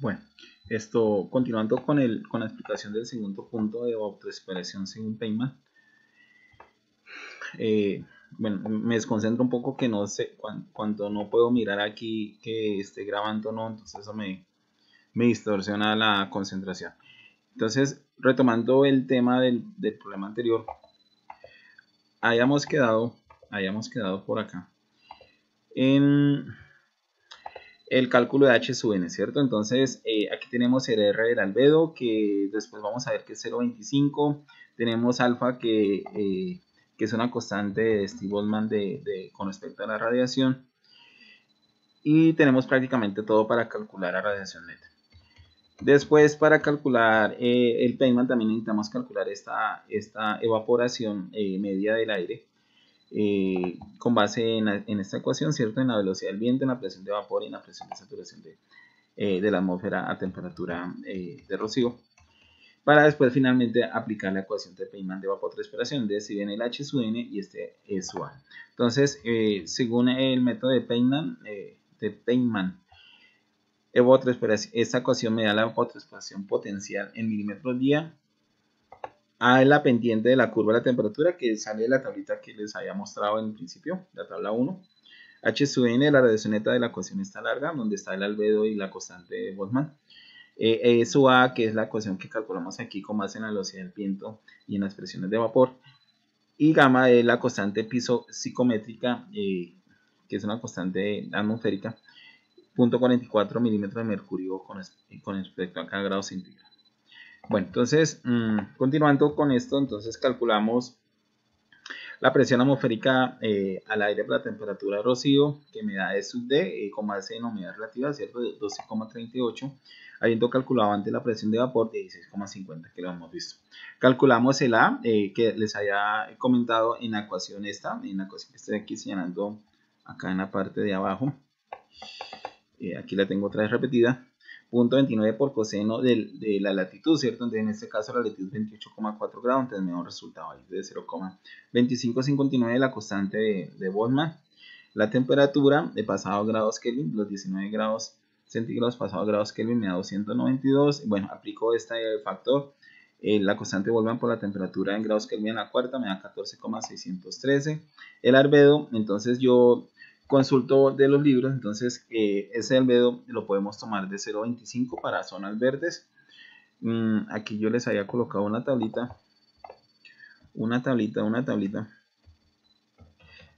Bueno, esto continuando con la explicación del segundo punto de evapotranspiración según Feynman. Bueno, me desconcentro un poco que no sé cuando no puedo mirar aquí que esté grabando o no, entonces eso me distorsiona la concentración. Entonces, retomando el tema del problema anterior, hayamos quedado por acá en el cálculo de H sub n, ¿cierto? Entonces, aquí tenemos el R del albedo, que después vamos a ver que es 0.25. Tenemos alfa, que es una constante de Steve-Boltzmann con respecto a la radiación. Y tenemos prácticamente todo para calcular la radiación neta. Después, para calcular el Feynman, también necesitamos calcular esta evaporación media del aire. Con base en esta ecuación, ¿cierto? En la velocidad del viento, en la presión de vapor y en la presión de saturación de la atmósfera a temperatura de rocío, para después finalmente aplicar la ecuación de Feynman de evapotranspiración, de si bien el H sub n y este es su A. Entonces, según el método de Feynman, esta ecuación me da la evapotranspiración potencial en milímetros día a la pendiente de la curva de la temperatura que sale de la tablita que les había mostrado en el principio, la tabla 1. H sub n, la radiación neta de la ecuación está larga, donde está el albedo y la constante de Boltzmann. E sub A, que es la ecuación que calculamos aquí con base en la velocidad del viento y en las presiones de vapor. Y gamma es la constante piso psicométrica, que es una constante atmosférica, 0.44 milímetros de mercurio con respecto a cada grado centígrado. Bueno, entonces, continuando con esto, entonces calculamos la presión atmosférica al aire por la temperatura de rocío, que me da E sub D, con base en humedad relativa, ¿cierto? De 12,38, habiendo calculado antes la presión de vapor de 16,50, que lo hemos visto. Calculamos el A, que les había comentado en la ecuación en la ecuación que estoy aquí señalando acá en la parte de abajo. Aquí la tengo otra vez repetida. 0.29 por coseno de la latitud, ¿cierto? Entonces, en este caso la latitud es 28,4 grados, entonces me da un resultado ahí de 0,2559 la constante de Boltzmann. La temperatura de pasado grados Kelvin, los 19 grados centígrados pasados grados Kelvin me da 292. Bueno, aplico este factor, la constante de Boltzmann por la temperatura en grados Kelvin en la cuarta me da 14,613. El albedo, entonces yo consulto de los libros, entonces ese albedo lo podemos tomar de 0.25 para zonas verdes. Aquí yo les había colocado una tablita.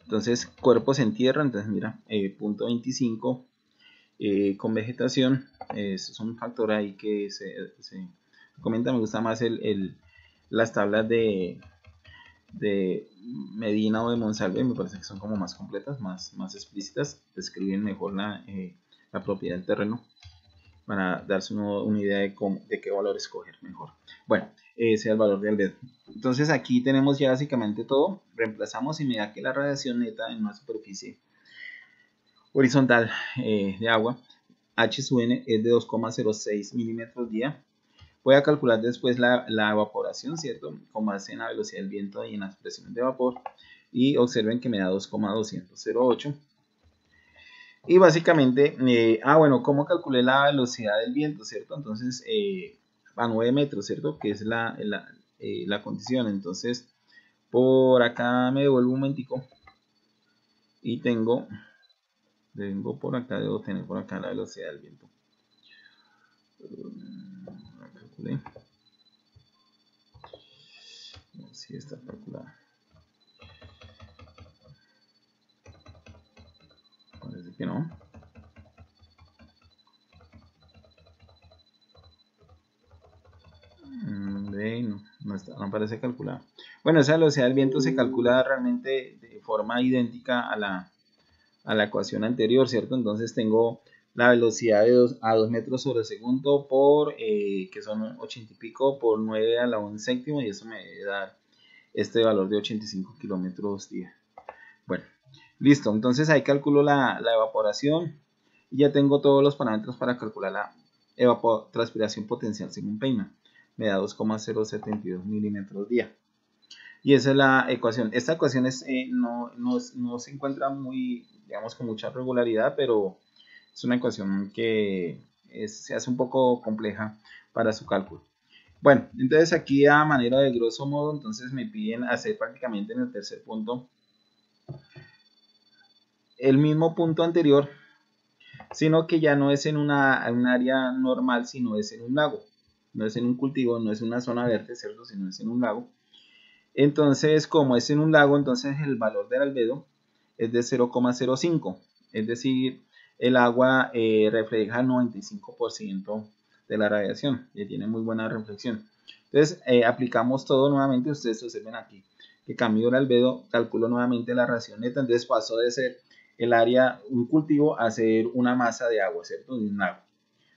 Entonces cuerpos en tierra, entonces mira, 0.25 con vegetación, es un factor ahí que se comenta. Me gusta más las tablas de Medina o de Monsalve, me parece que son como más completas, más explícitas, describen mejor la propiedad del terreno para darse una idea de qué valor escoger mejor. Bueno, ese es el valor del albedo. Entonces aquí tenemos ya básicamente todo. Reemplazamos y me da que la radiación neta en una superficie horizontal de agua, H sub n es de 2,06 milímetros día. Voy a calcular después la evaporación, ¿cierto? Con base en la velocidad del viento y en las presiones de vapor. Y observen que me da 2,208. Y básicamente, bueno, ¿cómo calculé la velocidad del viento, ¿cierto? Entonces, a 9 metros, ¿cierto? Que es la condición. Entonces, por acá me devuelvo un momentico. Y tengo por acá, debo tener por acá la velocidad del viento. Calculé. Si está calculada. Parece que no. No parece calculada. Bueno, esa velocidad del viento se calcula realmente de forma idéntica a la ecuación anterior, ¿cierto? Entonces tengo la velocidad a 2 metros sobre segundo por, que son 80 y pico por 9 a la 1 séptimo, y eso me debe dar este valor de 85 kilómetros día. Bueno, listo. Entonces ahí calculo la evaporación y ya tengo todos los parámetros para calcular la evapotranspiración potencial según Feynman. Me da 2,072 milímetros día. Y esa es la ecuación. Esta ecuación no se encuentra muy, digamos, con mucha regularidad, pero es una ecuación que se hace un poco compleja para su cálculo. Bueno, entonces aquí a manera de grosso modo, entonces me piden hacer prácticamente en el tercer punto el mismo punto anterior, sino que ya no es en un área normal, sino es en un lago. No es en un cultivo, no es en una zona verde, ¿cierto? Sino es en un lago. Entonces, como es en un lago, entonces el valor del albedo es de 0,05. Es decir, el agua refleja el 95% de la radiación y tiene muy buena reflexión. Entonces, aplicamos todo nuevamente. Ustedes observen aquí que cambio el albedo, calculo nuevamente la radiación neta. Entonces pasó de ser el área, un cultivo, a ser una masa de agua, ¿cierto? De un lago.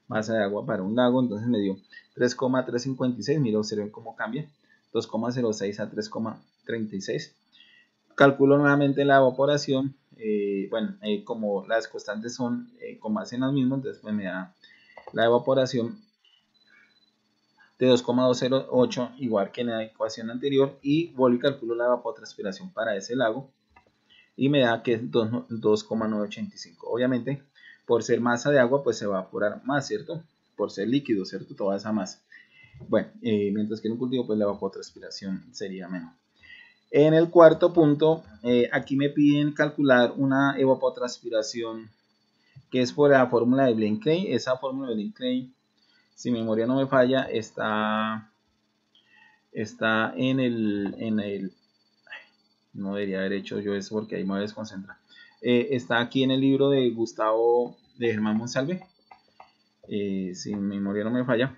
Masa de agua para un lago, entonces me dio 3,356. Mira, observen cómo cambia. 2,06 a 3,36. Calculo nuevamente la evaporación. Como las constantes son con base en las mismas, entonces pues me da la evaporación de 2,208, igual que en la ecuación anterior, y vuelvo y calculo la evapotranspiración para ese lago y me da que es 2,985. Obviamente, por ser masa de agua, pues se va a evaporar más, ¿cierto? Por ser líquido, ¿cierto? Toda esa masa. Bueno, mientras que en un cultivo, pues la evapotranspiración sería menor. En el cuarto punto, aquí me piden calcular una evapotranspiración que es por la fórmula de Blaine-Clay. Esa fórmula de Blaine-Clay, si mi memoria no me falla, está en el no debería haber hecho yo eso porque ahí me voy a desconcentrar. Está aquí en el libro de Germán Monsalve, si mi memoria no me falla.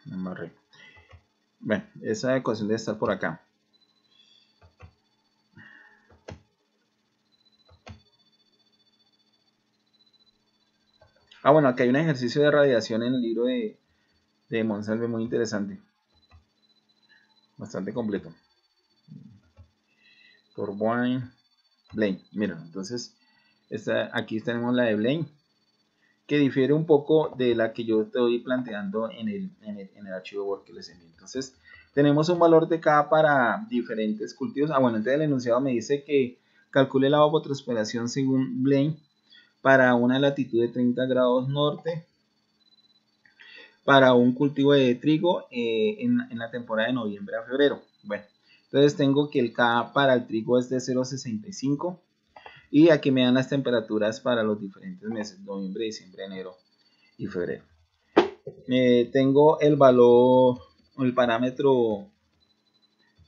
Me embarré. Bueno, esa ecuación debe estar por acá. Bueno, aquí hay un ejercicio de radiación en el libro de Monsalve muy interesante. Bastante completo. Torbonne, Blaine. Mira, entonces aquí tenemos la de Blaine, que difiere un poco de la que yo estoy planteando en el archivo Word que les envío. Entonces, tenemos un valor de K para diferentes cultivos. Bueno, entonces el enunciado me dice que calcule la evapotranspiración según Blaine para una latitud de 30 grados norte para un cultivo de trigo en la temporada de noviembre a febrero. Bueno, entonces tengo que el K para el trigo es de 0,65 y aquí me dan las temperaturas para los diferentes meses, noviembre, diciembre, enero y febrero. Tengo el valor, el parámetro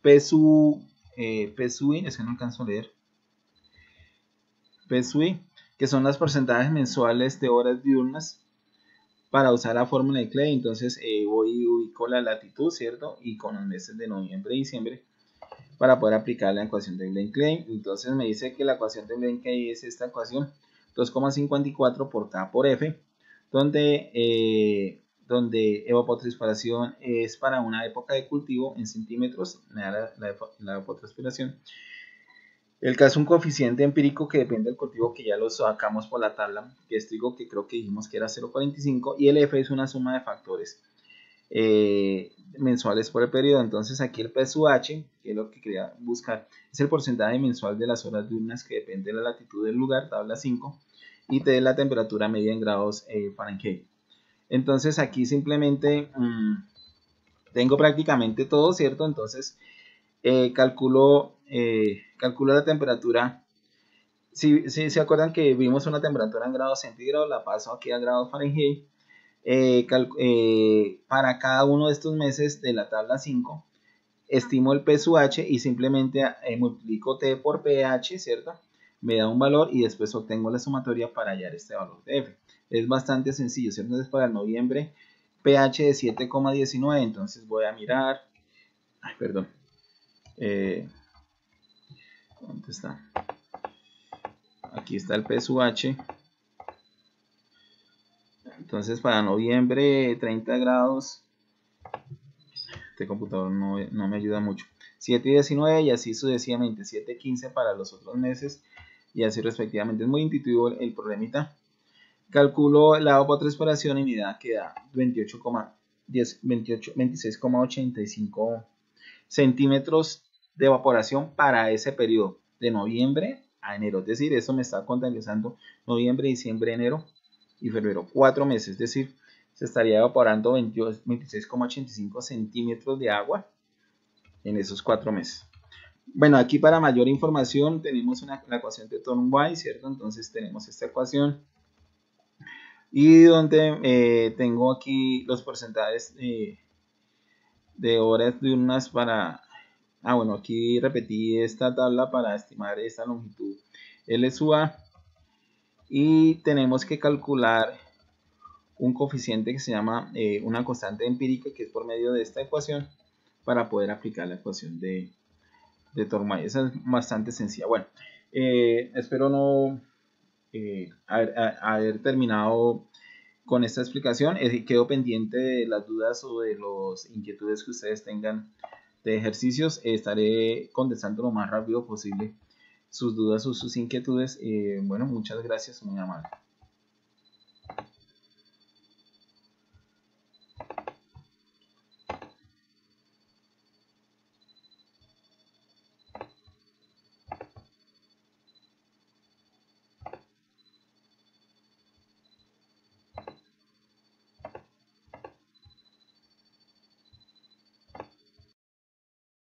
PSUI, es que no alcanzo a leer, PSUI, que son los porcentajes mensuales de horas diurnas para usar la fórmula de Clay. Entonces voy y ubico la latitud, ¿cierto? Y con los meses de noviembre y diciembre para poder aplicar la ecuación de Blaine-Clay. Entonces me dice que la ecuación de Blaine-Clay es esta ecuación, 2,54 por K por F, donde evapotranspiración es para una época de cultivo en centímetros, me da la evapotranspiración. El K es un coeficiente empírico que depende del cultivo, que ya lo sacamos por la tabla, que es trigo, que creo que dijimos que era 0,45, y el F es una suma de factores mensuales por el periodo. Entonces aquí el PSUH, que es lo que quería buscar, es el porcentaje mensual de las horas diurnas que depende de la latitud del lugar, tabla 5, y T es la temperatura media en grados Fahrenheit. Entonces aquí simplemente tengo prácticamente todo, ¿cierto? Entonces calculo la temperatura. Si se acuerdan que vimos una temperatura en grados centígrados, la paso aquí a grados Fahrenheit. Para cada uno de estos meses de la tabla 5, estimo el PSUH y simplemente multiplico T por pH, ¿cierto? Me da un valor y después obtengo la sumatoria para hallar este valor de F. Es bastante sencillo, ¿cierto? Entonces para el noviembre, pH de 7,19, entonces voy a mirar, perdón, ¿dónde está? Aquí está el PSUH. Entonces para noviembre 30 grados, este computador no me ayuda mucho, 7,19 y así sucesivamente, 7,15 para los otros meses y así respectivamente. Es muy intuitivo el problemita. Calculo la evapotranspiración y mi da que da 26,85 centímetros de evaporación para ese periodo de noviembre a enero. Es decir, eso me está contabilizando noviembre, diciembre, enero y febrero, 4 meses. Es decir, se estaría evaporando 26,85 centímetros de agua en esos 4 meses. Bueno, aquí para mayor información tenemos la ecuación de Thorne-Wise, ¿cierto? Entonces tenemos esta ecuación y donde tengo aquí los porcentajes de horas diurnas para... bueno, aquí repetí esta tabla para estimar esta longitud L sub A y tenemos que calcular un coeficiente que se llama una constante empírica, que es por medio de esta ecuación, para poder aplicar la ecuación de Thorne-Wise. Esa es bastante sencilla. Bueno, espero no haber terminado con esta explicación. Quedo pendiente de las dudas o de las inquietudes que ustedes tengan de ejercicios. Estaré contestando lo más rápido posible sus dudas o sus inquietudes. Bueno, muchas gracias, muy amable.